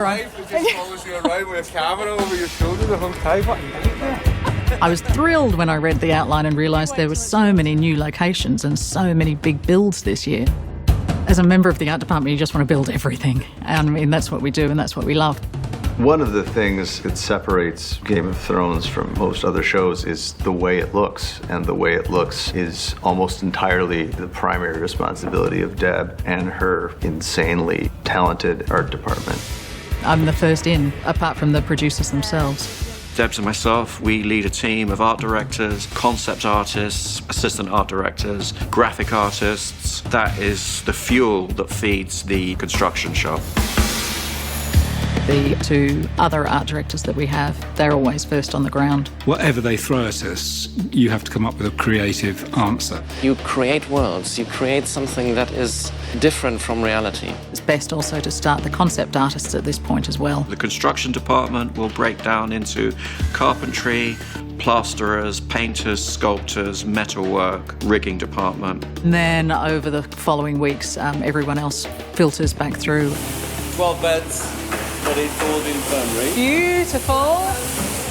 Just follows you around with a camera over your shoulder the whole time. What are you doing there? I was thrilled when I read the outline and realised there were so many new locations and so many big builds this year. As a member of the art department, you just want to build everything. And I mean, that's what we do and that's what we love. One of the things that separates Game of Thrones from most other shows is the way it looks. And the way it looks is almost entirely the primary responsibility of Deb and her insanely talented art department. I'm the first in, apart from the producers themselves. Debs and myself, we lead a team of art directors, concept artists, assistant art directors, graphic artists. That is the fuel that feeds the construction shop. The two other art directors that we have, they're always first on the ground. Whatever they throw at us, you have to come up with a creative answer. You create worlds, you create something that is different from reality. It's best also to start the concept artists at this point as well. The construction department will break down into carpentry, plasterers, painters, sculptors, metalwork, rigging department. And then over the following weeks, everyone else filters back through. 12 beds. Ready for the infirmary. Beautiful.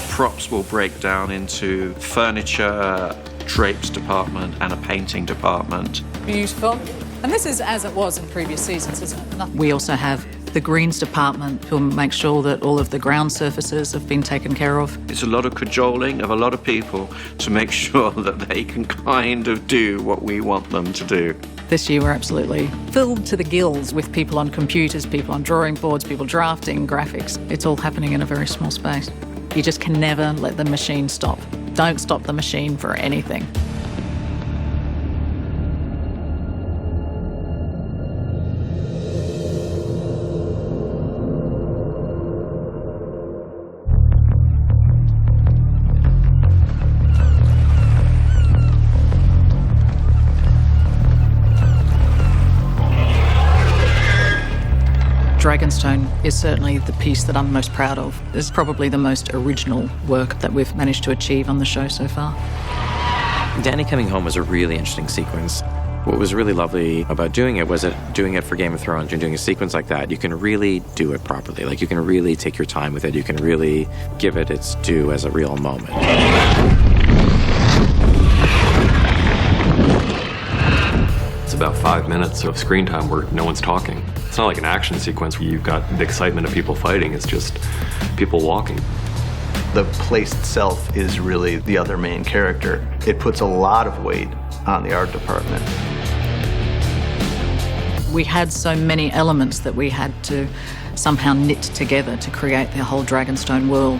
Props will break down into furniture, drapes department and a painting department. Beautiful. And this is as it was in previous seasons, isn't it? We also have the greens department who make sure that all of the ground surfaces have been taken care of. It's a lot of cajoling of a lot of people to make sure that they can kind of do what we want them to do. This year we're absolutely filled to the gills with people on computers, people on drawing boards, people drafting graphics. It's all happening in a very small space. You just can never let the machine stop. Don't stop the machine for anything. Dragonstone is certainly the piece that I'm most proud of. It's probably the most original work that we've managed to achieve on the show so far. Dany coming home was a really interesting sequence. What was really lovely about doing it was that doing it for Game of Thrones and doing a sequence like that, you can really do it properly. Like, you can really take your time with it. You can really give it its due as a real moment. It's about 5 minutes of screen time where no one's talking. It's not like an action sequence where you've got the excitement of people fighting. It's just people walking. The place itself is really the other main character. It puts a lot of weight on the art department. We had so many elements that we had to somehow knit together to create the whole Dragonstone world.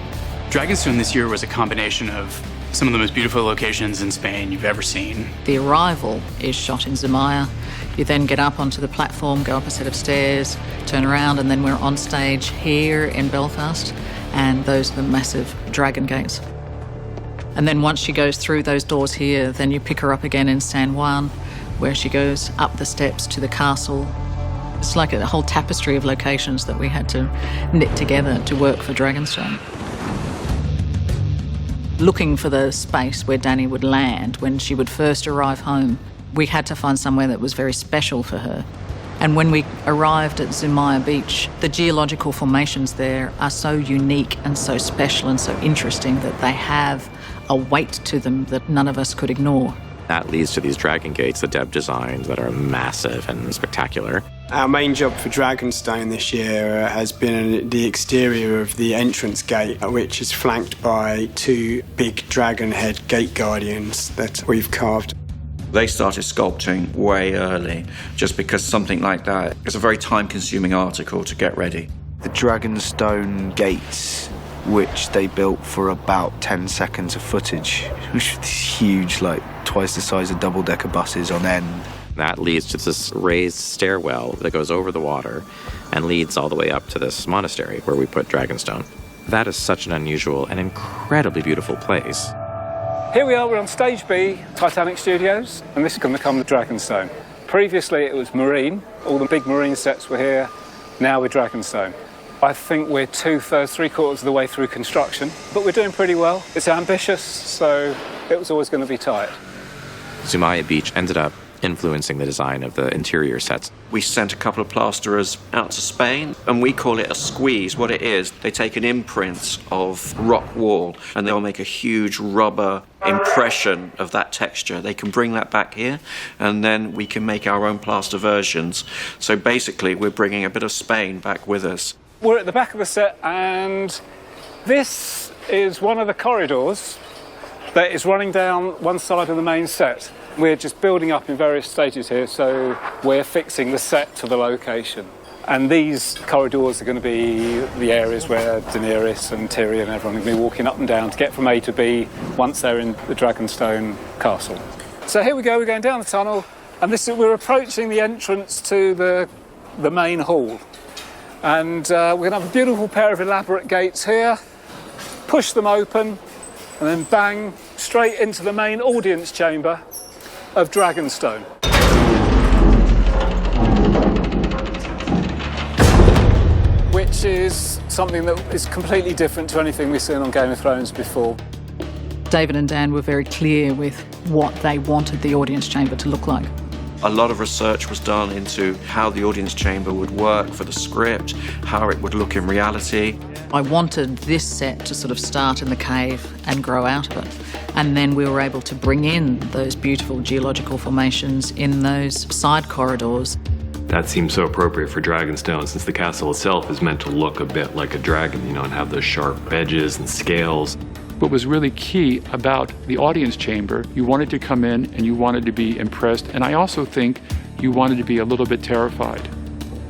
Dragonstone this year was a combination of some of the most beautiful locations in Spain you've ever seen. The arrival is shot in Zemaya. You then get up onto the platform, go up a set of stairs, turn around, and then we're on stage here in Belfast, and those are the massive dragon gates. And then once she goes through those doors here, then you pick her up again in San Juan, where she goes up the steps to the castle. It's like a whole tapestry of locations that we had to knit together to work for Dragonstone. Looking for the space where Dany would land when she would first arrive home, we had to find somewhere that was very special for her. And when we arrived at Zemaya Beach, the geological formations there are so unique and so special and so interesting that they have a weight to them that none of us could ignore. That leads to these dragon gates that Deb designed that are massive and spectacular. Our main job for Dragonstone this year has been the exterior of the entrance gate, which is flanked by two big dragon head gate guardians that we've carved. They started sculpting way early, just because something like that is a very time-consuming article to get ready. The Dragonstone gates, which they built for about 10 seconds of footage, which was huge, like twice the size of double-decker buses on end. That leads to this raised stairwell that goes over the water and leads all the way up to this monastery where we put Dragonstone. That is such an unusual and incredibly beautiful place. Here we are, we're on Stage B, Titanic Studios, and this is going to become the Dragonstone. Previously it was marine, all the big marine sets were here, now we're Dragonstone. I think we're 2/3, 3/4 of the way through construction, but we're doing pretty well. It's ambitious, so it was always going to be tight. Zemaya Beach ended up influencing the design of the interior sets. We sent a couple of plasterers out to Spain, and we call it a squeeze. What it is, they take an imprint of rock wall and they'll make a huge rubber impression of that texture. They can bring that back here, and then we can make our own plaster versions. So basically, we're bringing a bit of Spain back with us. We're at the back of the set, and this is one of the corridors that is running down one side of the main set. We're just building up in various stages here, so we're fixing the set to the location. And these corridors are going to be the areas where Daenerys and Tyrion and everyone are going to be walking up and down to get from A to B once they're in the Dragonstone castle. So here we go, we're going down the tunnel, and we're approaching the entrance to the main hall. And we're going to have a beautiful pair of elaborate gates here, push them open, and then bang straight into the main audience chamber of Dragonstone. Which is something that is completely different to anything we've seen on Game of Thrones before. David and Dan were very clear with what they wanted the audience chamber to look like. A lot of research was done into how the audience chamber would work for the script, how it would look in reality. I wanted this set to sort of start in the cave and grow out of it. And then we were able to bring in those beautiful geological formations in those side corridors. That seems so appropriate for Dragonstone, since the castle itself is meant to look a bit like a dragon, you know, and have those sharp edges and scales. What was really key about the audience chamber, you wanted to come in and you wanted to be impressed, and I also think you wanted to be a little bit terrified.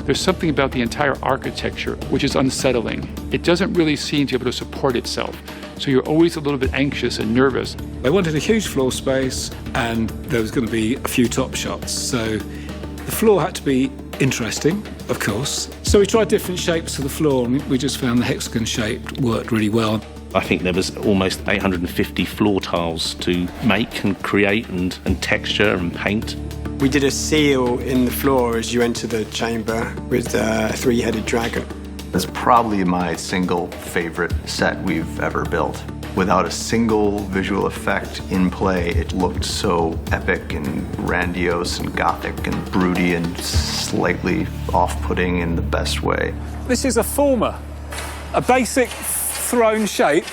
There's something about the entire architecture which is unsettling. It doesn't really seem to be able to support itself, so you're always a little bit anxious and nervous. They wanted a huge floor space, and there was going to be a few top shots, so the floor had to be interesting, of course. So we tried different shapes to the floor, and we just found the hexagon shape worked really well. I think there was almost 850 floor tiles to make and create and texture and paint. We did a seal in the floor as you enter the chamber with a three-headed dragon. That's probably my single favorite set we've ever built. Without a single visual effect in play, it looked so epic and grandiose and gothic and broody and slightly off-putting in the best way. This is a former, a basic throne shape.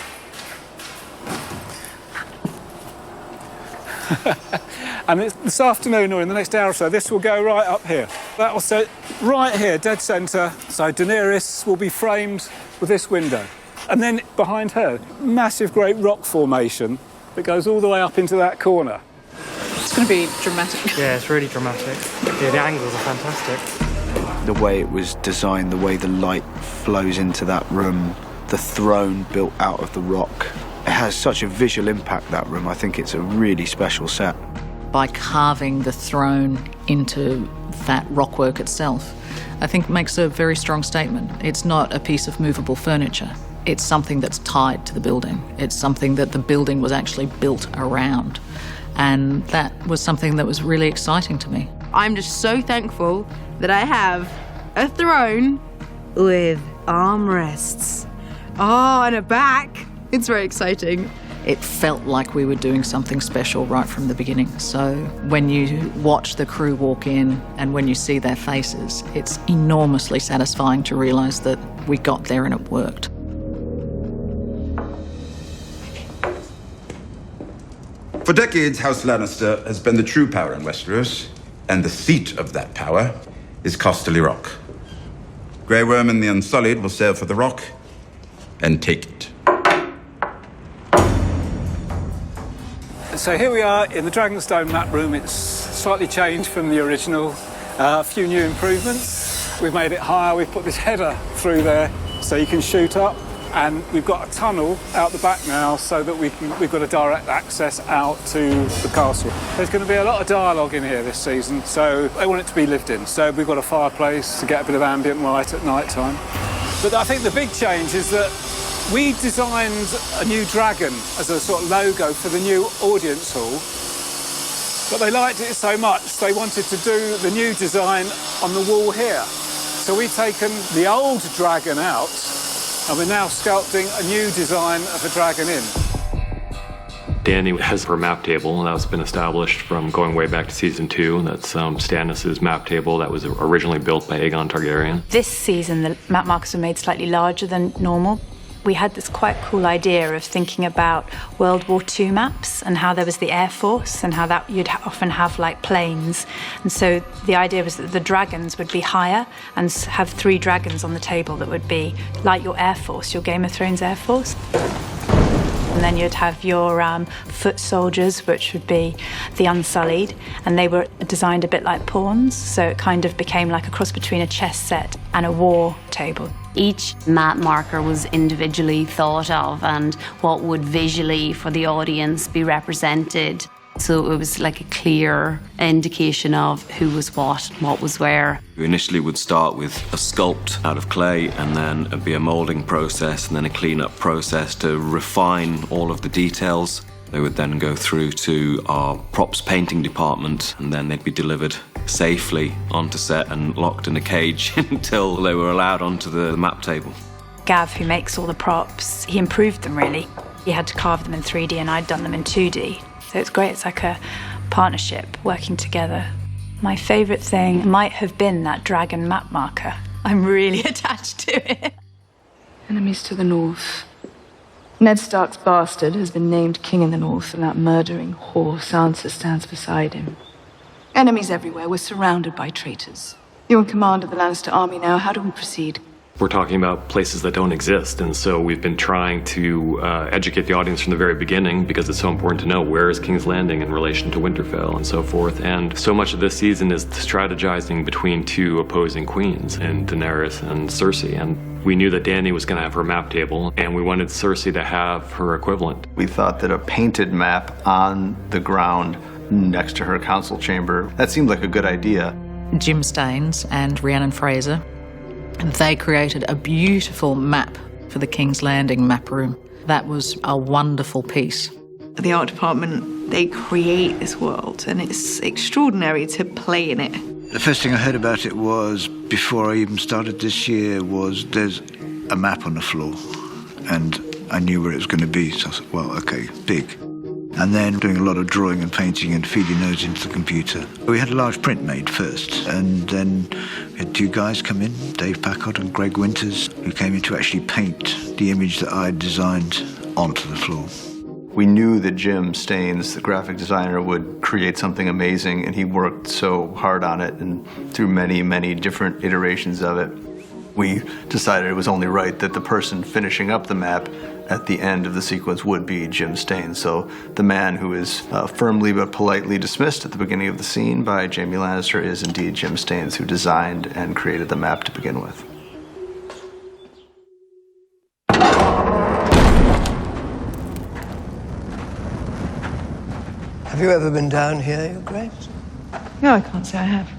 And this afternoon or in the next hour or so, this will go right up here. That will sit right here, dead centre. So Daenerys will be framed with this window. And then behind her, massive great rock formation that goes all the way up into that corner. It's going to be dramatic. Yeah, it's really dramatic. Yeah, the angles are fantastic. The way it was designed, the way the light flows into that room, the throne built out of the rock. It has such a visual impact, that room. I think it's a really special set. By carving the throne into that rockwork itself, I think makes a very strong statement. It's not a piece of movable furniture. It's something that's tied to the building. It's something that the building was actually built around. And that was something that was really exciting to me. I'm just so thankful that I have a throne with armrests. Oh, and a back. It's very exciting. It felt like we were doing something special right from the beginning. So when you watch the crew walk in and when you see their faces, it's enormously satisfying to realise that we got there and it worked. For decades, House Lannister has been the true power in Westeros, and the seat of that power is Casterly Rock. Grey Worm and the Unsullied will sail for the Rock and take it. So here we are in the Dragonstone map room. It's slightly changed from the original. A few new improvements. We've made it higher. We've put this header through there so you can shoot up. And we've got a tunnel out the back now so that we've got a direct access out to the castle. There's going to be a lot of dialogue in here this season, so I want it to be lived in. So we've got a fireplace to get a bit of ambient light at night time. But I think the big change is that we designed a new dragon as a sort of logo for the new audience hall. But they liked it so much, they wanted to do the new design on the wall here. So we've taken the old dragon out, and we're now sculpting a new design of a dragon in. Dany has her map table, and that's been established from going way back to season 2. That's Stannis' map table that was originally built by Aegon Targaryen. This season, the map markers were made slightly larger than normal. We had this quite cool idea of thinking about World War II maps and how there was the Air Force and how that you'd often have like planes. And so the idea was that the dragons would be higher and have 3 dragons on the table that would be like your Air Force, your Game of Thrones Air Force. And then you'd have your foot soldiers, which would be the Unsullied, and they were designed a bit like pawns, so it kind of became like a cross between a chess set and a war table. Each map marker was individually thought of and what would visually for the audience be represented. So it was like a clear indication of who was what was where. We initially would start with a sculpt out of clay, and then it'd be a moulding process and then a clean-up process to refine all of the details. They would then go through to our props painting department, and then they'd be delivered safely onto set and locked in a cage until they were allowed onto the map table. Gav, who makes all the props, he improved them really. He had to carve them in 3D and I'd done them in 2D. So it's great, it's like a partnership working together. My favourite thing might have been that dragon map marker. I'm really attached to it. Enemies to the north. Ned Stark's bastard has been named king in the north, and that murdering whore Sansa stands beside him. Enemies everywhere. We're surrounded by traitors. You're in command of the Lannister army now. How do we proceed? We're talking about places that don't exist, and so we've been trying to educate the audience from the very beginning, because it's so important to know where is King's Landing in relation to Winterfell and so forth. And so much of this season is strategizing between 2 opposing queens, in Daenerys and Cersei. And we knew that Dany was going to have her map table, and we wanted Cersei to have her equivalent. We thought that a painted map on the ground next to her council chamber, that seemed like a good idea. Jim Staines and Rhiannon Fraser, they created a beautiful map for the King's Landing map room. That was a wonderful piece. The art department, they create this world, and it's extraordinary to play in it. The first thing I heard about it was, before I even started this year, was there's a map on the floor, and I knew where it was going to be, so I thought, well, okay, big. And then doing a lot of drawing and painting and feeding those into the computer. We had a large print made first, and then we had 2 guys come in, Dave Packard and Greg Winters, who came in to actually paint the image that I had designed onto the floor. We knew that Jim Staines, the graphic designer, would create something amazing, and he worked so hard on it, and through many, many different iterations of it. We decided it was only right that the person finishing up the map at the end of the sequence would be Jim Staines. So the man who is firmly but politely dismissed at the beginning of the scene by Jaime Lannister is indeed Jim Staines, who designed and created the map to begin with. Have you ever been down here, Your Grace? No, I can't say I have.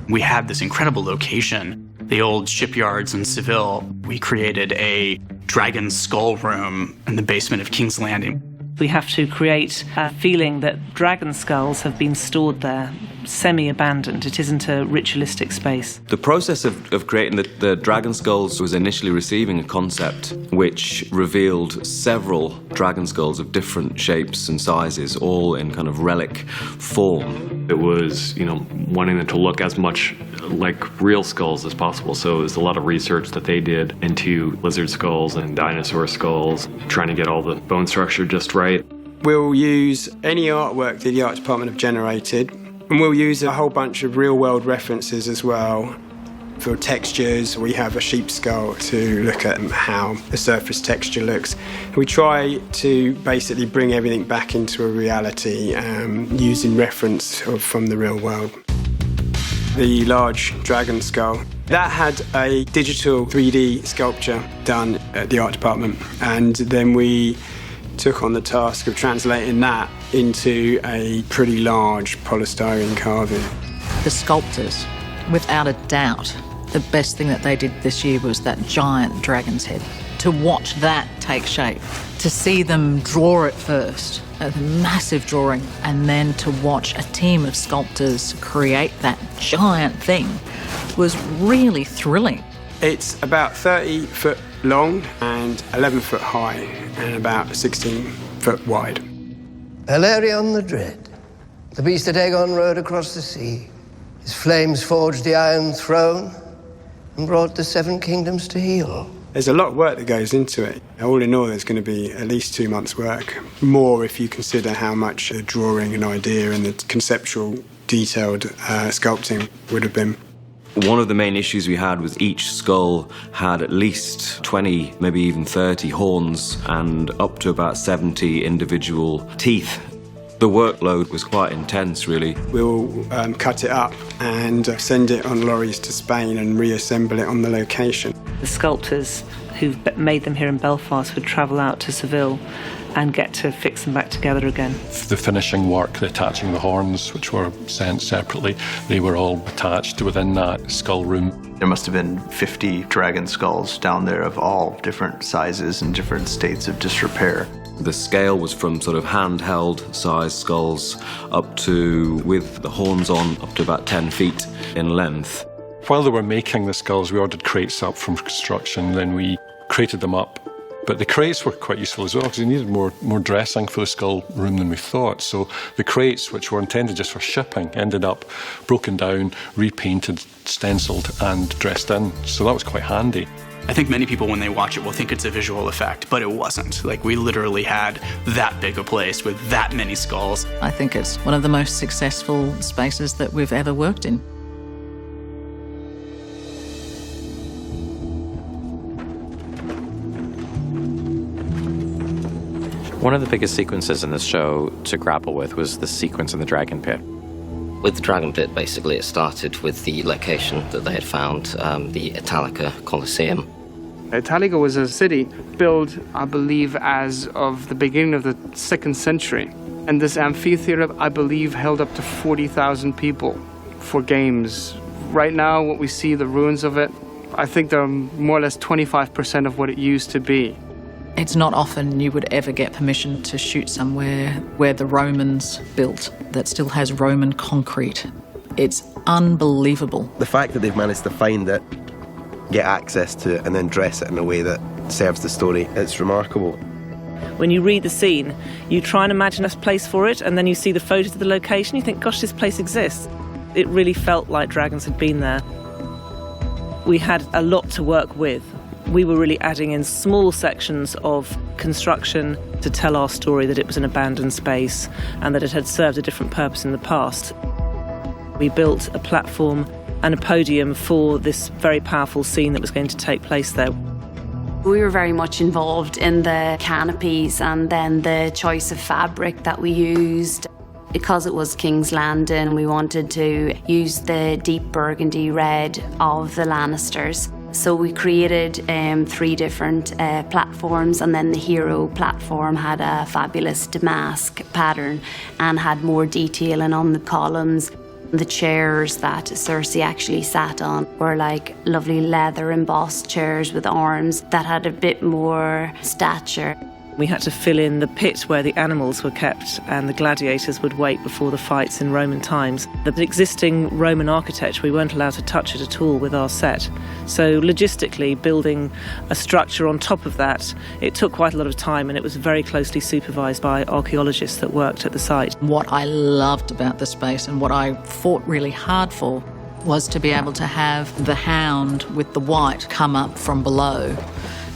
We had this incredible location, the old shipyards in Seville. We created a dragon skull room in the basement of King's Landing. We have to create a feeling that dragon skulls have been stored there, semi-abandoned. It isn't a ritualistic space. The process of creating the dragon skulls was initially receiving a concept which revealed several dragon skulls of different shapes and sizes, all in kind of relic form. It was, wanting them to look as much like real skulls as possible. So there's a lot of research that they did into lizard skulls and dinosaur skulls, trying to get all the bone structure just right. We'll use any artwork that the art department have generated, and we'll use a whole bunch of real-world references as well. For textures, we have a sheep skull to look at how the surface texture looks. We try to basically bring everything back into a reality using reference from the real world. The large dragon skull, that had a digital 3D sculpture done at the art department, and then we took on the task of translating that into a pretty large polystyrene carving. The sculptors, without a doubt, the best thing that they did this year was that giant dragon's head. To watch that take shape, to see them draw it first, a massive drawing, and then to watch a team of sculptors create that giant thing was really thrilling. It's about 30 foot long and 11 foot high and about 16 foot foot wide. Valerion the Dread, the beast that Aegon rode across the sea. His flames forged the Iron Throne and brought the Seven Kingdoms to heel. There's a lot of work that goes into it. All in all, there's going to be at least 2 months' work. More if you consider how much the drawing and idea and the conceptual, detailed sculpting would have been. One of the main issues we had was each skull had at least 20, maybe even 30 horns and up to about 70 individual teeth. The workload was quite intense, really. We'll cut it up and send it on lorries to Spain and reassemble it on the location. The sculptors who've made them here in Belfast would travel out to Seville and get to fix them back together again. The finishing work, the attaching the horns, which were sent separately, they were all attached within that skull room. There must have been 50 dragon skulls down there of all different sizes and different states of disrepair. The scale was from sort of handheld size skulls up to, with the horns on, up to about 10 feet in length. While they were making the skulls, we ordered crates up from construction, then we crated them up. But the crates were quite useful as well because we needed more dressing for the skull room than we thought. So the crates, which were intended just for shipping, ended up broken down, repainted, stenciled and dressed in. So that was quite handy. I think many people, when they watch it, will think it's a visual effect, but it wasn't. Like, we literally had that big a place with that many skulls. I think it's one of the most successful spaces that we've ever worked in. One of the biggest sequences in this show to grapple with was the sequence in the Dragon Pit. With the Dragon Pit, basically, it started with the location that they had found, the Italica Colosseum. Italica was a city built, I believe, as of the beginning of the 2nd century. And this amphitheater, I believe, held up to 40,000 people for games. Right now, what we see, the ruins of it, I think they're more or less 25% of what it used to be. It's not often you would ever get permission to shoot somewhere where the Romans built that still has Roman concrete. It's unbelievable. The fact that they've managed to find it, get access to it, and then dress it in a way that serves the story, it's remarkable. When you read the scene, you try and imagine a place for it, and then you see the photos of the location, you think, gosh, this place exists. It really felt like dragons had been there. We had a lot to work with. We were really adding in small sections of construction to tell our story that it was an abandoned space and that it had served a different purpose in the past. We built a platform and a podium for this very powerful scene that was going to take place there. We were very much involved in the canopies and then the choice of fabric that we used. Because it was King's Landing, we wanted to use the deep burgundy red of the Lannisters. So we created 3 different platforms, and then the hero platform had a fabulous damask pattern and had more detailing on the columns. The chairs that Cersei actually sat on were like lovely leather embossed chairs with arms that had a bit more stature. We had to fill in the pit where the animals were kept and the gladiators would wait before the fights in Roman times. The existing Roman architecture, we weren't allowed to touch it at all with our set. So logistically, building a structure on top of that, it took quite a lot of time, and it was very closely supervised by archaeologists that worked at the site. What I loved about the space and what I fought really hard for was to be able to have the hound with the white come up from below.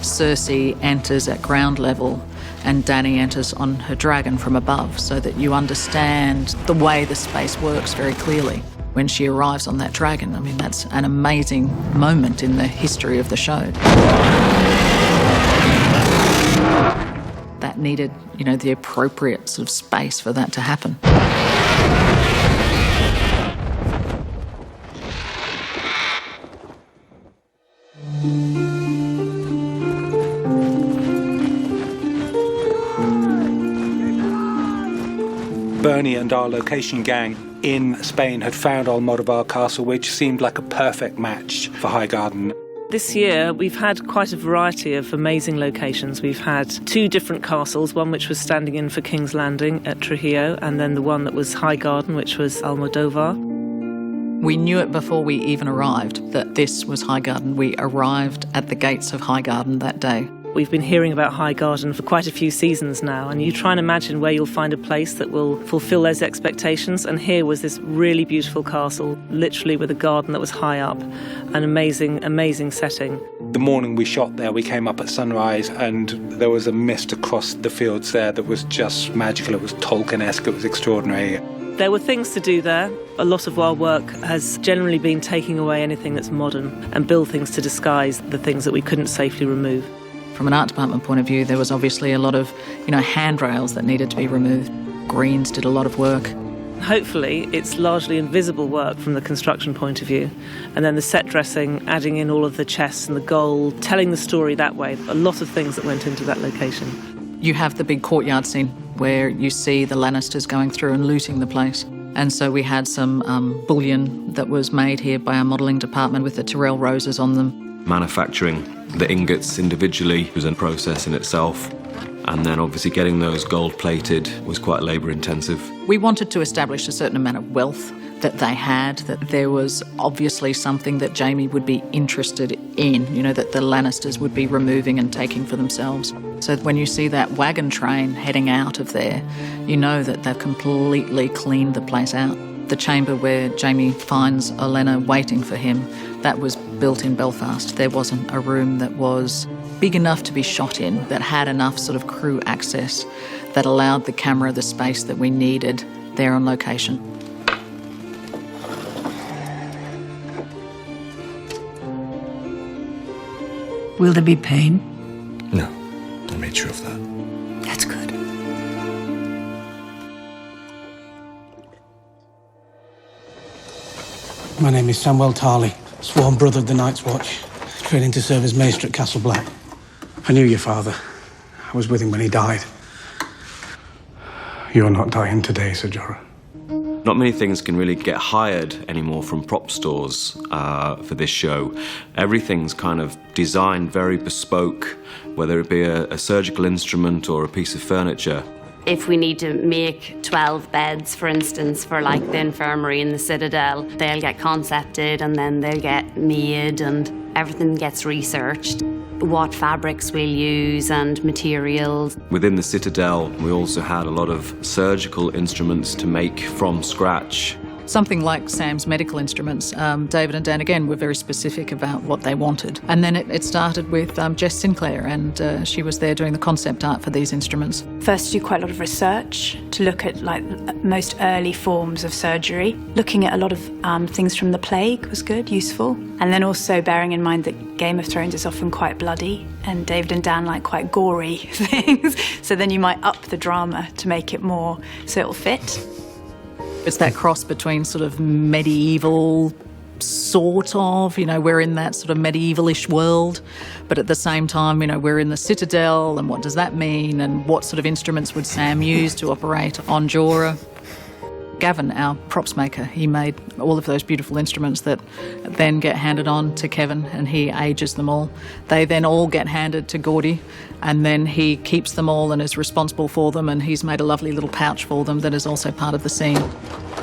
Cersei enters at ground level and Dany enters on her dragon from above, so that you understand the way the space works very clearly. When she arrives on that dragon, I mean, that's an amazing moment in the history of the show. That needed, the appropriate sort of space for that to happen. Bernie and our location gang in Spain had found Almodovar Castle, which seemed like a perfect match for Highgarden. This year, we've had quite a variety of amazing locations. We've had 2 different castles, one which was standing in for King's Landing at Trujillo, and then the one that was Highgarden, which was Almodovar. We knew it before we even arrived, that this was Highgarden. We arrived at the gates of Highgarden that day. We've been hearing about Highgarden for quite a few seasons now, and you try and imagine where you'll find a place that will fulfil those expectations. And here was this really beautiful castle, literally with a garden that was high up, an amazing, amazing setting. The morning we shot there, we came up at sunrise and there was a mist across the fields there that was just magical. It was Tolkien-esque, it was extraordinary. There were things to do there. A lot of our work has generally been taking away anything that's modern and build things to disguise the things that we couldn't safely remove. From an art department point of view, there was obviously a lot of, handrails that needed to be removed. Greens did a lot of work. Hopefully, it's largely invisible work from the construction point of view. And then the set dressing, adding in all of the chests and the gold, telling the story that way. A lot of things that went into that location. You have the big courtyard scene where you see the Lannisters going through and looting the place. And so we had some bullion that was made here by our modelling department with the Tyrell roses on them. Manufacturing the ingots individually was a process in itself, and then obviously getting those gold plated was quite labour intensive. We wanted to establish a certain amount of wealth that they had, that there was obviously something that Jaime would be interested in, that the Lannisters would be removing and taking for themselves. So when you see that wagon train heading out of there, you know that they've completely cleaned the place out. The chamber where Jaime finds Olenna waiting for him, that was built in Belfast. There wasn't a room that was big enough to be shot in, that had enough sort of crew access, that allowed the camera the space that we needed there on location. Will there be pain? No, I made sure of that. That's good. My name is Samuel Tarley, sworn brother of the Night's Watch, training to serve as maester at Castle Black. I knew your father. I was with him when he died. You're not dying today, Sir Jorah. Not many things can really get hired anymore from prop stores for this show. Everything's kind of designed very bespoke, whether it be a surgical instrument or a piece of furniture. If we need to make 12 beds, for instance, for like the infirmary in the Citadel, they'll get concepted and then they'll get made and everything gets researched. What fabrics we'll use and materials. Within the Citadel, we also had a lot of surgical instruments to make from scratch. Something like Sam's medical instruments, David and Dan again were very specific about what they wanted. And then it started with Jess Sinclair, and she was there doing the concept art for these instruments. First, do quite a lot of research to look at like most early forms of surgery. Looking at a lot of things from the plague was good, useful. And then also bearing in mind that Game of Thrones is often quite bloody, and David and Dan like quite gory things. So then you might up the drama to make it more so it'll fit. It's that cross between sort of medieval, sort of, we're in that sort of medievalish world, but at the same time, we're in the Citadel, and what does that mean, and what sort of instruments would Sam use to operate on Jorah? Gavin, our props maker, he made all of those beautiful instruments that then get handed on to Kevin, and he ages them all. They then all get handed to Gordy, and then he keeps them all and is responsible for them, and he's made a lovely little pouch for them that is also part of the scene.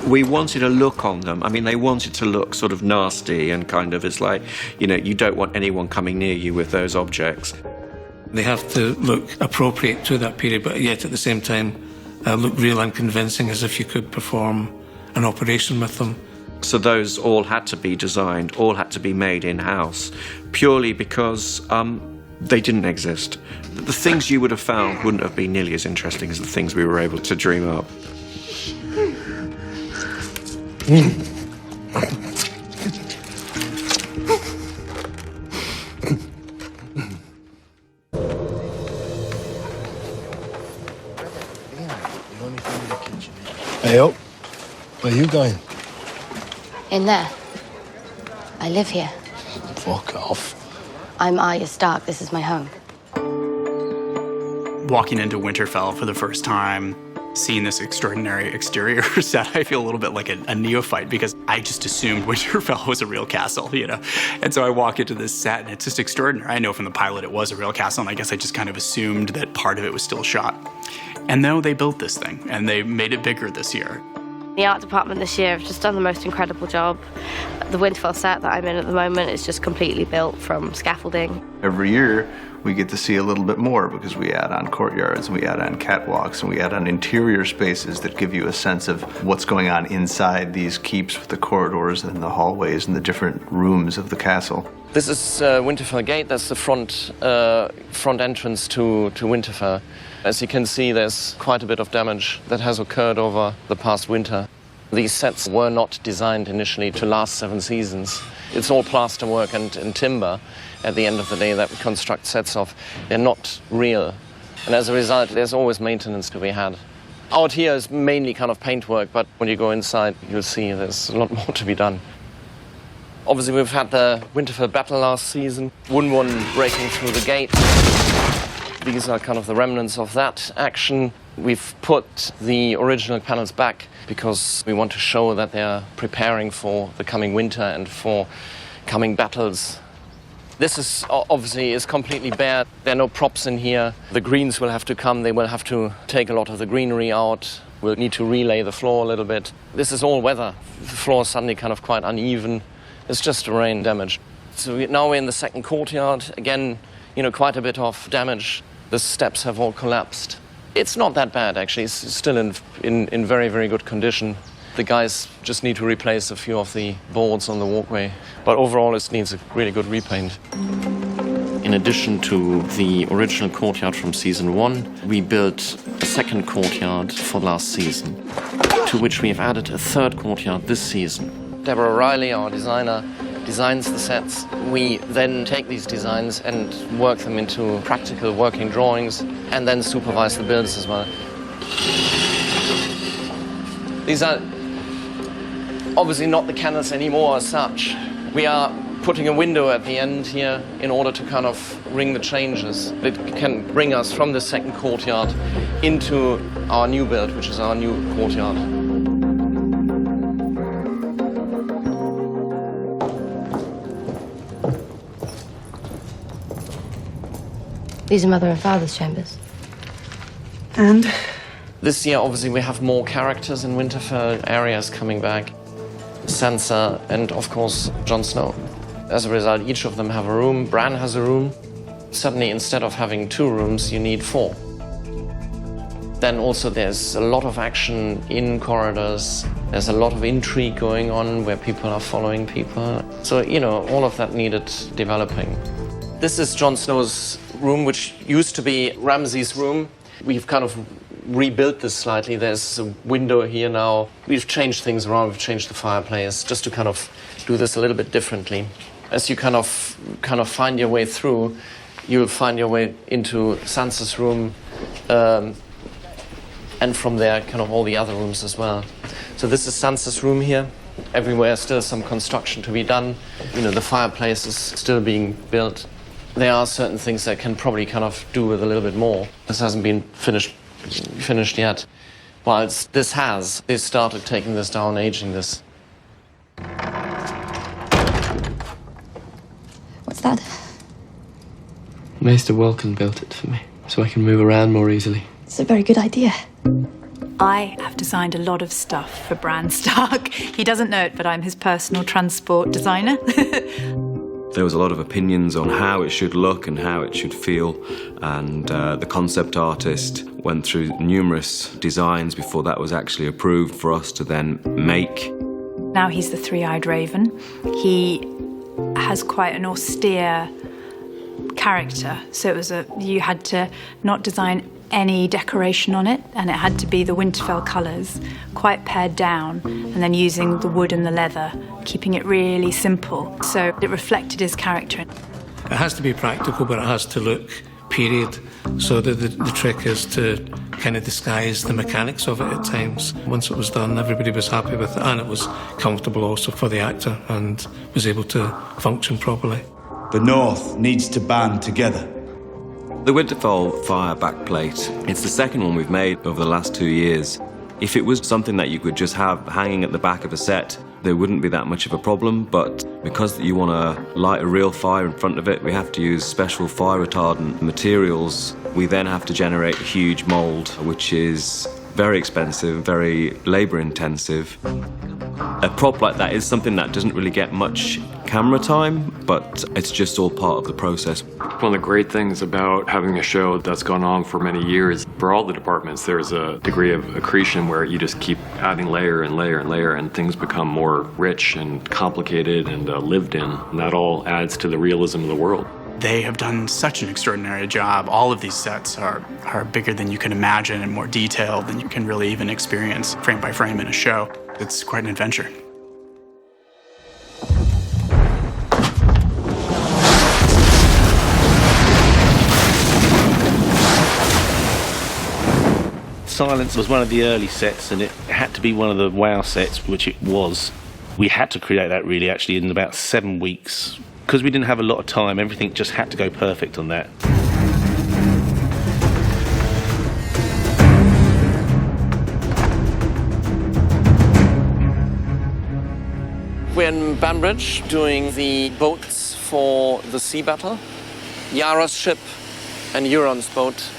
We wanted a look on them. I mean, they wanted to look sort of nasty and kind of, it's like, you don't want anyone coming near you with those objects. They have to look appropriate to that period, but yet at the same time look real and convincing, as if you could perform an operation with them. So those all had to be designed, all had to be made in-house, purely because they didn't exist. The things you would have found wouldn't have been nearly as interesting as the things we were able to dream up. Hey, up. Where are you going? In there. I live here. Fuck off. I'm Arya Stark. This is my home. Walking into Winterfell for the first time, seeing this extraordinary exterior set, I feel a little bit like a neophyte, because I just assumed Winterfell was a real castle, And so I walk into this set and it's just extraordinary. I know from the pilot it was a real castle, and I guess I just kind of assumed that part of it was still shot. And now they built this thing, and they made it bigger this year. The art department this year have just done the most incredible job. The Winterfell set that I'm in at the moment is just completely built from scaffolding. Every year, we get to see a little bit more because we add on courtyards, and we add on catwalks, and we add on interior spaces that give you a sense of what's going on inside these keeps with the corridors and the hallways and the different rooms of the castle. This is Winterfell Gate. That's the front entrance to Winterfell. As you can see, there's quite a bit of damage that has occurred over the past winter. These sets were not designed initially to last 7 seasons. It's all plaster work and timber at the end of the day that we construct sets of. They're not real. And as a result, there's always maintenance to be had. Out here is mainly kind of paintwork, but when you go inside, you'll see there's a lot more to be done. Obviously, we've had the Winterfell battle last season, Wun breaking through the gate. These are kind of the remnants of that action. We've put the original panels back because we want to show that they're preparing for the coming winter and for coming battles. This is obviously is completely bare. There are no props in here. The greens will have to come. They will have to take a lot of the greenery out. We'll need to relay the floor a little bit. This is all weather. The floor is suddenly kind of quite uneven. It's just rain damage. So now we're in the second courtyard. Again, quite a bit of damage. The steps have all collapsed. It's not that bad, actually. It's still in very, very good condition. The guys just need to replace a few of the boards on the walkway. But overall, it needs a really good repaint. In addition to the original courtyard from season 1, we built a second courtyard for last season, to which we have added a third courtyard this season. Deborah Riley, our designer, designs the sets. We then take these designs and work them into practical working drawings and then supervise the builds as well. These are obviously not the canals anymore as such. We are putting a window at the end here in order to kind of ring the changes. It can bring us from the second courtyard into our new build, which is our new courtyard. These are Mother and Father's chambers. And? This year, obviously, we have more characters in Winterfell, areas coming back. Sansa and, of course, Jon Snow. As a result, each of them have a room. Bran has a room. Suddenly, instead of having 2 rooms, you need 4. Then also there's a lot of action in corridors. There's a lot of intrigue going on where people are following people. So, all of that needed developing. This is Jon Snow's room, which used to be Ramsay's room. We've kind of rebuilt this slightly. There's a window here now. We've changed things around. We've changed the fireplace just to kind of do this a little bit differently. As you kind of find your way through, you'll find your way into Sansa's room, and from there, kind of all the other rooms as well. So this is Sansa's room here. Everywhere still some construction to be done. The fireplace is still being built. There are certain things that can probably kind of do with a little bit more. This hasn't been finished yet. Whilst this has, they started taking this down, aging this. What's that? Maester Welkin built it for me, so I can move around more easily. It's a very good idea. I have designed a lot of stuff for Bran Stark. He doesn't know it, but I'm his personal transport designer. There was a lot of opinions on how it should look and how it should feel, and the concept artist went through numerous designs before that was actually approved for us to then make. Now he's the three-eyed raven. He has quite an austere character, so you had to not design any decoration on it, and it had to be the Winterfell colours, quite pared down, and then using the wood and the leather, keeping it really simple, so it reflected his character. It has to be practical, but it has to look period, so that the trick is to kind of disguise the mechanics of it at times. Once it was done, everybody was happy with it, and it was comfortable also for the actor and was able to function properly. The North needs to band together. The Winterfell fire backplate, it's the second one we've made over the last 2 years. If it was something that you could just have hanging at the back of a set, there wouldn't be that much of a problem, but because you want to light a real fire in front of it, we have to use special fire retardant materials. We then have to generate a huge mould, which is very expensive, very labour intensive. A prop like that is something that doesn't really get much camera time, but it's just all part of the process. One of the great things about having a show that's gone on for many years, for all the departments, there's a degree of accretion where you just keep adding layer and layer and layer, and things become more rich and complicated and lived in. And that all adds to the realism of the world. They have done such an extraordinary job. All of these sets are bigger than you can imagine and more detailed than you can really even experience frame by frame in a show. It's quite an adventure. Silence was one of the early sets, and it had to be one of the wow sets, which it was. We had to create that really actually in about 7 weeks. Because we didn't have a lot of time, everything just had to go perfect on that. We're in Banbridge doing the boats for the sea battle. Yara's ship and Euron's boat,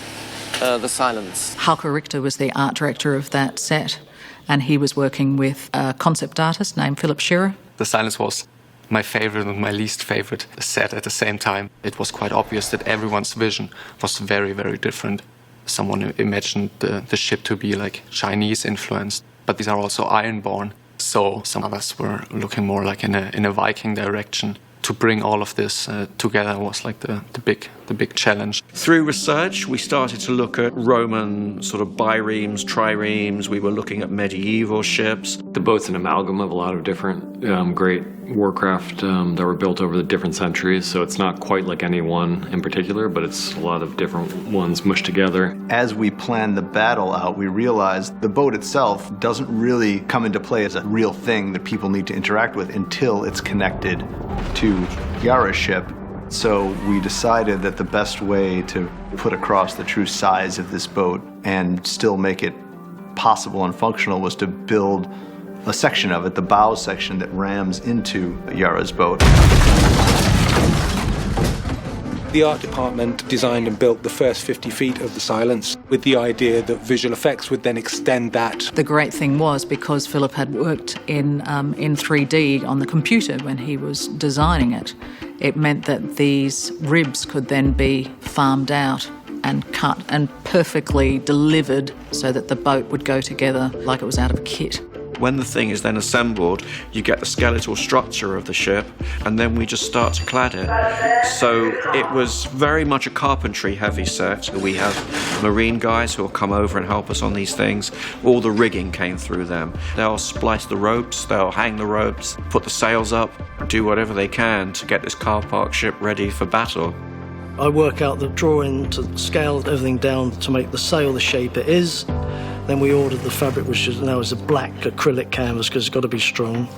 the Silence. Halka Richter was the art director of that set, and he was working with a concept artist named Philip Shearer. The Silence was my favorite and my least favorite set at the same time. It was quite obvious that everyone's vision was very, very different. Someone imagined the ship to be like Chinese influenced, but these are also iron-born. So some others were looking more like in a Viking direction. To bring all of this together was like the big challenge. Through research, we started to look at Roman sort of biremes, triremes. We were looking at medieval ships. The boat's an amalgam of a lot of different great warcraft that were built over the different centuries, so it's not quite like any one in particular, but it's a lot of different ones mushed together. As we planned the battle out, we realized the boat itself doesn't really come into play as a real thing that people need to interact with until it's connected to Yara's ship. So we decided that the best way to put across the true size of this boat and still make it possible and functional was to build a section of it, the bow section that rams into Yara's boat. The art department designed and built the first 50 feet of the Silence with the idea that visual effects would then extend that. The great thing was, because Philip had worked in 3D on the computer when he was designing it, it meant that these ribs could then be farmed out and cut and perfectly delivered so that the boat would go together like it was out of a kit. When the thing is then assembled, you get the skeletal structure of the ship, and then we just start to clad it. So it was very much a carpentry-heavy set. We have marine guys who will come over and help us on these things. All the rigging came through them. They'll splice the ropes, they'll hang the ropes, put the sails up, do whatever they can to get this car park ship ready for battle. I work out the drawing to scale everything down to make the sail the shape it is. Then we ordered the fabric, which is now is a black acrylic canvas because it's got to be strong.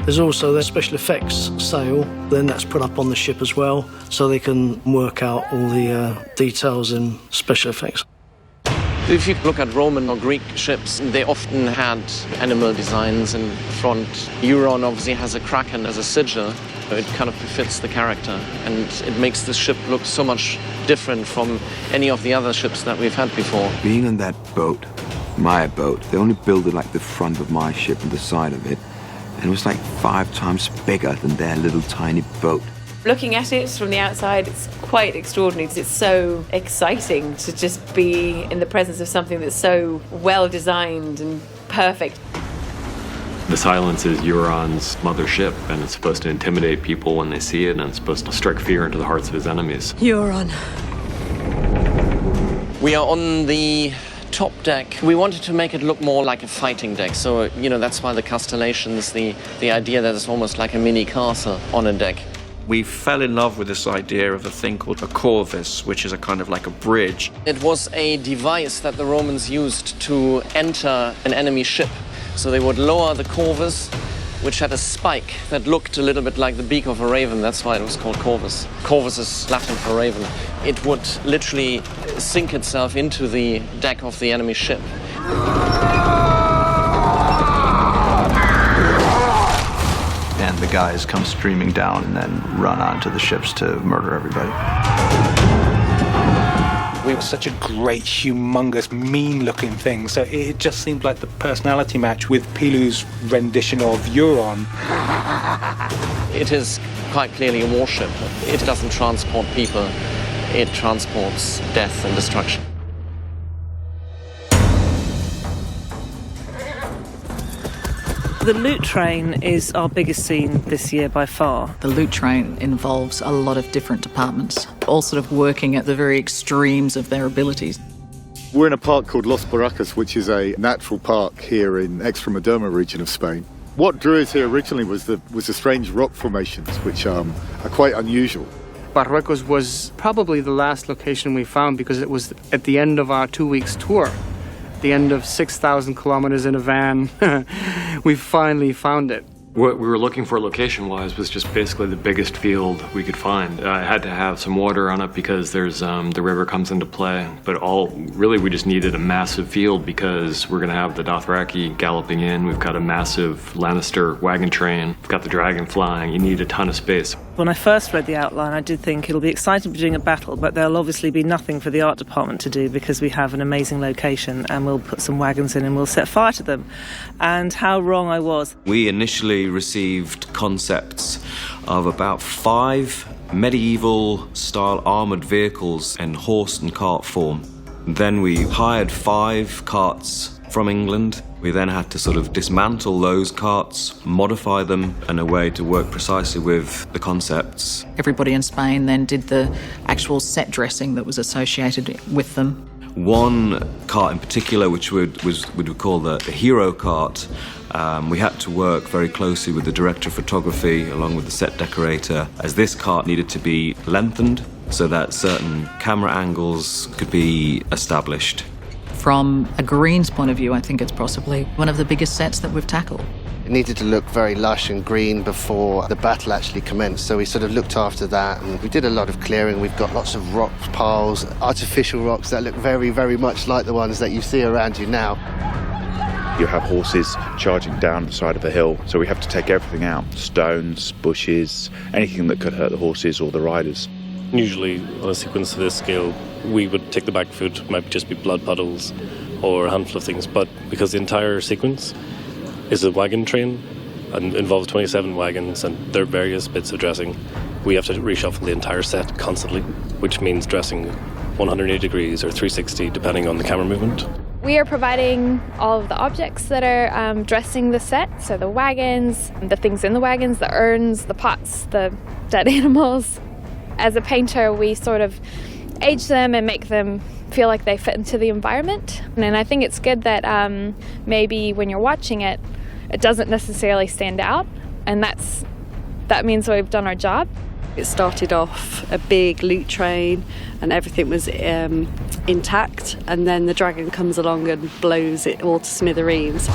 There's also the special effects sail, then that's put up on the ship as well, so they can work out all the details in special effects. If you look at Roman or Greek ships, they often had animal designs in front. Euron obviously has a kraken as a sigil. It kind of befits the character, and it makes the ship look so much different from any of the other ships that we've had before. Being on that boat, my boat, they only built it like the front of my ship and the side of it, and it was like 5 times bigger than their little tiny boat. Looking at it from the outside, it's quite extraordinary. It's so exciting to just be in the presence of something that's so well designed and perfect. The Silence is Euron's mothership, and it's supposed to intimidate people when they see it, and it's supposed to strike fear into the hearts of his enemies. Euron. We are on the top deck. We wanted to make it look more like a fighting deck, so, you know, that's why the castellations, the idea that it's almost like a mini castle on a deck. We fell in love with this idea of a thing called a corvus, which is a kind of like a bridge. It was a device that the Romans used to enter an enemy ship. So they would lower the corvus, which had a spike that looked a little bit like the beak of a raven. That's why it was called corvus. Corvus is Latin for raven. It would literally sink itself into the deck of the enemy ship. And the guys come streaming down and then run onto the ships to murder everybody. We was such a great, humongous, mean-looking thing. So it just seemed like the personality match with Pilu's rendition of Euron. It is quite clearly a warship. It doesn't transport people. It transports death and destruction. The loot train is our biggest scene this year by far. The loot train involves a lot of different departments, all sort of working at the very extremes of their abilities. We're in a park called Los Barracas, which is a natural park here in Extremadura region of Spain. What drew us here originally was the strange rock formations, which are quite unusual. Barracas was probably the last location we found because it was at the end of our 2 weeks tour. The end of 6,000 kilometers in a van. We finally found it. What we were looking for location-wise was just basically the biggest field we could find. It had to have some water on it because there's the river comes into play. But really we just needed a massive field because we're going to have the Dothraki galloping in. We've got a massive Lannister wagon train. We've got the dragon flying. You need a ton of space. When I first read the outline, I did think it'll be exciting to be doing a battle, but there'll obviously be nothing for the art department to do because we have an amazing location and we'll put some wagons in and we'll set fire to them. And how wrong I was. We initially received concepts of about 5 medieval-style armoured vehicles in horse and cart form. Then we hired 5 carts from England. We then had to sort of dismantle those carts, modify them in a way to work precisely with the concepts. Everybody in Spain then did the actual set dressing that was associated with them. One cart in particular, which we would call the hero cart, we had to work very closely with the director of photography along with the set decorator, as this cart needed to be lengthened so that certain camera angles could be established. From a greens point of view, I think it's possibly one of the biggest sets that we've tackled. It needed to look very lush and green before the battle actually commenced, so we sort of looked after that, and we did a lot of clearing. We've got lots of rock piles, artificial rocks that look very, very much like the ones that you see around you now. You have horses charging down the side of a hill, so we have to take everything out. Stones, bushes, anything that could hurt the horses or the riders. Usually on a sequence of this scale, we would take the back foot, it might just be blood puddles or a handful of things, but because the entire sequence is a wagon train and involves 27 wagons and there are various bits of dressing, we have to reshuffle the entire set constantly, which means dressing 180 degrees or 360 depending on the camera movement. We are providing all of the objects that are dressing the set, so the wagons, the things in the wagons, the urns, the pots, the dead animals. As a painter, we sort of age them and make them feel like they fit into the environment. And I think it's good that maybe when you're watching it, it doesn't necessarily stand out, and that means we've done our job. It started off a big loot train and everything was intact, and then the dragon comes along and blows it all to smithereens.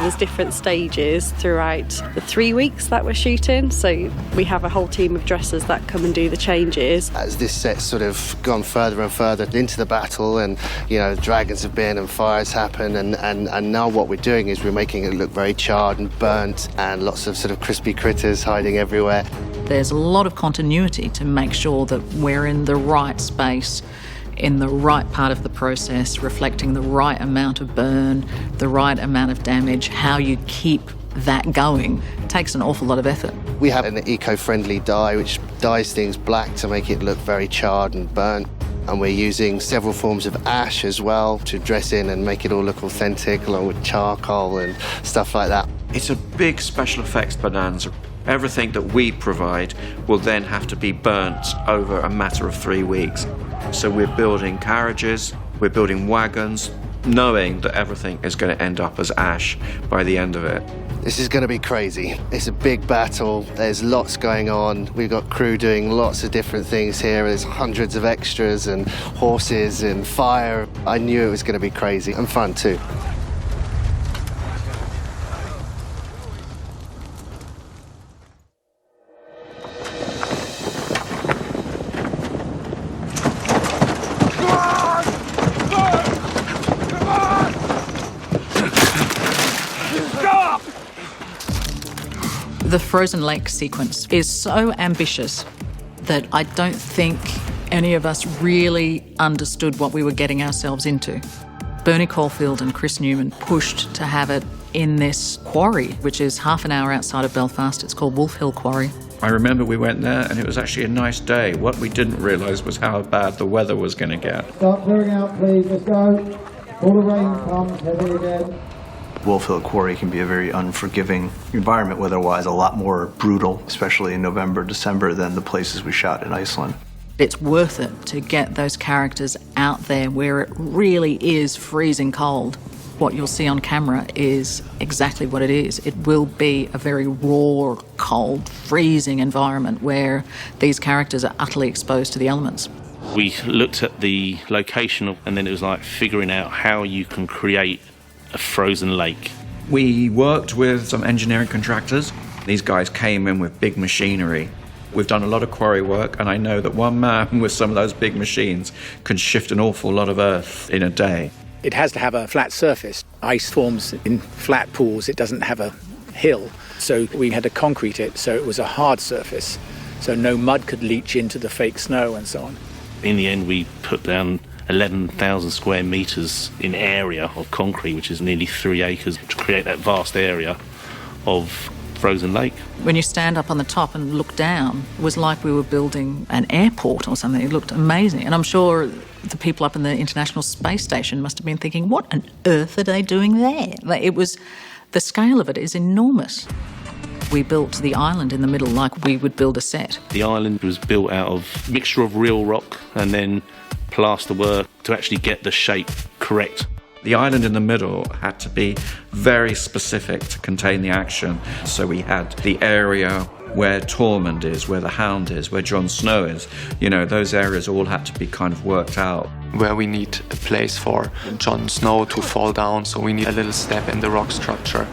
There's different stages throughout the 3 weeks that we're shooting, so we have a whole team of dressers that come and do the changes. As this set's sort of gone further and further into the battle, and dragons have been and fires happen, and now what we're doing is we're making it look very charred and burnt, and lots of sort of crispy critters hiding everywhere. There's a lot of continuity to make sure that we're in the right space, in the right part of the process, reflecting the right amount of burn, the right amount of damage. How you keep that going takes an awful lot of effort. We have an eco-friendly dye which dyes things black to make it look very charred and burnt, and we're using several forms of ash as well to dress in and make it all look authentic, along with charcoal and stuff like that. It's a big special effects bonanza. Everything that we provide will then have to be burnt over a matter of 3 weeks. So we're building carriages, we're building wagons, knowing that everything is going to end up as ash by the end of it. This is going to be crazy. It's a big battle. There's lots going on. We've got crew doing lots of different things here. There's hundreds of extras and horses and fire. I knew it was going to be crazy and fun too. The frozen lake sequence is so ambitious that I don't think any of us really understood what we were getting ourselves into. Bernie Caulfield and Chris Newman pushed to have it in this quarry, which is half an hour outside of Belfast. It's called Wolf Hill Quarry. I remember we went there and it was actually a nice day. What we didn't realise was how bad the weather was going to get. Start clearing out, please. Let's go. All the rain comes, heavy again. Wolf Hill Quarry can be a very unforgiving environment weather-wise, a lot more brutal, especially in November, December, than the places we shot in Iceland. It's worth it to get those characters out there where it really is freezing cold. What you'll see on camera is exactly what it is. It will be a very raw, cold, freezing environment where these characters are utterly exposed to the elements. We looked at the location and then it was like figuring out how you can create a frozen lake. We worked with some engineering contractors. These guys came in with big machinery. We've done a lot of quarry work, and I know that one man with some of those big machines can shift an awful lot of earth in a day. It has to have a flat surface. Ice forms in flat pools. It doesn't have a hill. So we had to concrete it so it was a hard surface, so no mud could leach into the fake snow and so on. In the end, we put down 11,000 square metres in area of concrete, which is nearly 3 acres, to create that vast area of frozen lake. When you stand up on the top and look down, it was like we were building an airport or something. It looked amazing. And I'm sure the people up in the International Space Station must have been thinking, what on earth are they doing there? The scale of it is enormous. We built the island in the middle like we would build a set. The island was built out of a mixture of real rock and then plaster work to actually get the shape correct. The island in the middle had to be very specific to contain the action. So we had the area where Tormund is, where the Hound is, where Jon Snow is. You know, those areas all had to be kind of worked out. Where we need a place for Jon Snow to fall down, so we need a little step in the rock structure.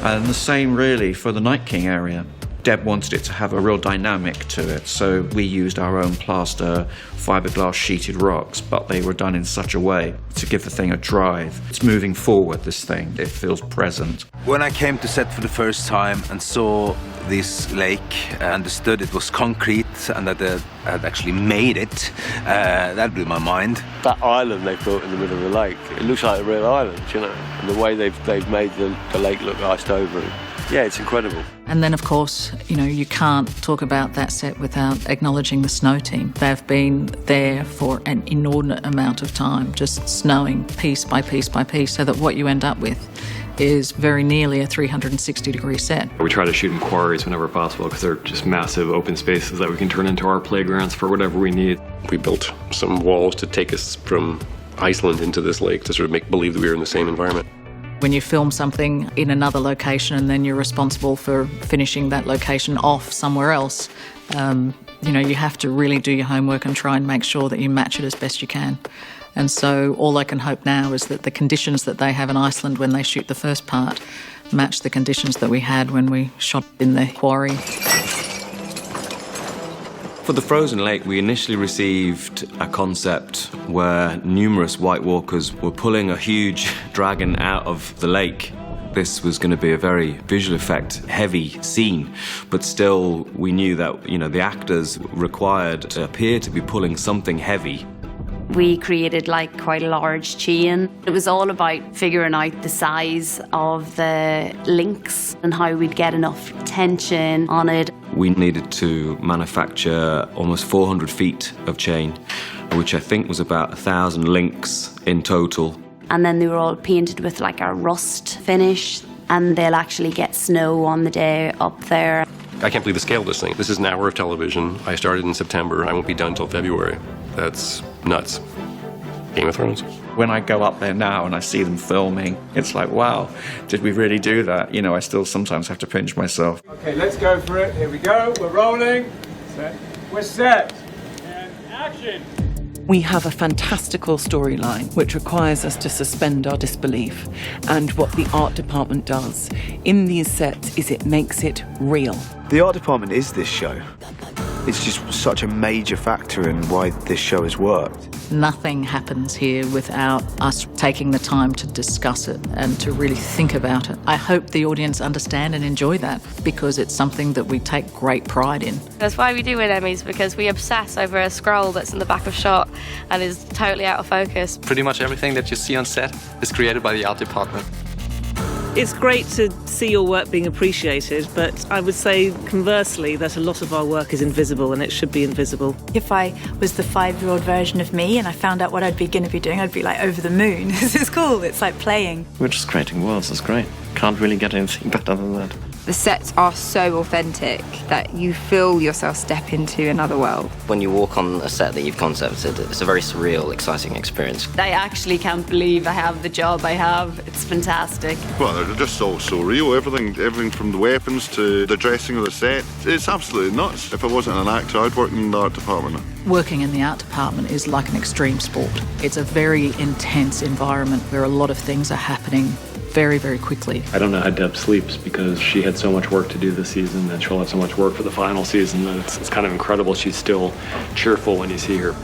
And the same really for the Night King area. Deb wanted it to have a real dynamic to it, so we used our own plaster, fiberglass sheeted rocks, but they were done in such a way to give the thing a drive. It's moving forward, this thing. It feels present. When I came to set for the first time and saw this lake, I understood it was concrete and that they had actually made it, that blew my mind. That island they built in the middle of the lake, it looks like a real island, you know, and the way they've made the lake look iced over. Yeah, it's incredible. And then, of course, you know, you can't talk about that set without acknowledging the snow team. They've been there for an inordinate amount of time, just snowing piece by piece by piece, so that what you end up with is very nearly a 360-degree set. We try to shoot in quarries whenever possible because they're just massive open spaces that we can turn into our playgrounds for whatever we need. We built some walls to take us from Iceland into this lake to sort of make believe that we were in the same environment. When you film something in another location and then you're responsible for finishing that location off somewhere else, you know, you have to really do your homework and try and make sure that you match it as best you can. And so all I can hope now is that the conditions that they have in Iceland when they shoot the first part match the conditions that we had when we shot in the quarry. For the frozen lake, we initially received a concept where numerous White Walkers were pulling a huge dragon out of the lake. This was going to be a very visual effect heavy scene, but still we knew that, you know, the actors required to appear to be pulling something heavy. We created like quite a large chain. It was all about figuring out the size of the links and how we'd get enough tension on it. We needed to manufacture almost 400 feet of chain, which I think was about 1,000 links in total. And then they were all painted with like a rust finish, and they'll actually get snow on the day up there. I can't believe the scale of this thing. This is an hour of television. I started in September. I won't be done till February. That's nuts. Game of Thrones. When I go up there now and I see them filming, it's like, wow, did we really do that? You know, I still sometimes have to pinch myself. Okay, let's go for it. Here we go. We're rolling. Set. We're set. And action. We have a fantastical storyline which requires us to suspend our disbelief. And what the art department does in these sets is it makes it real. The art department is this show. It's just such a major factor in why this show has worked. Nothing happens here without us taking the time to discuss it and to really think about it. I hope the audience understand and enjoy that, because it's something that we take great pride in. That's why we do win Emmys, because we obsess over a scroll that's in the back of shot and is totally out of focus. Pretty much everything that you see on set is created by the art department. It's great to see your work being appreciated, but I would say conversely that a lot of our work is invisible, and it should be invisible. If I was the 5-year-old version of me and I found out what I'd be going to be doing, I'd be like over the moon. This is cool. It's like playing. We're just creating worlds. That's great. Can't really get anything better than that. The sets are so authentic that you feel yourself step into another world. When you walk on a set that you've concepted, it's a very surreal, exciting experience. I actually can't believe I have the job I have. It's fantastic. Well, they're just all so real. Everything from the weapons to the dressing of the set. It's absolutely nuts. If I wasn't an actor, I'd work in the art department. Working in the art department is like an extreme sport. It's a very intense environment where a lot of things are happening very, very quickly. I don't know how Deb sleeps, because she had so much work to do this season, and she'll have so much work for the final season that it's kind of incredible she's still cheerful when you see her.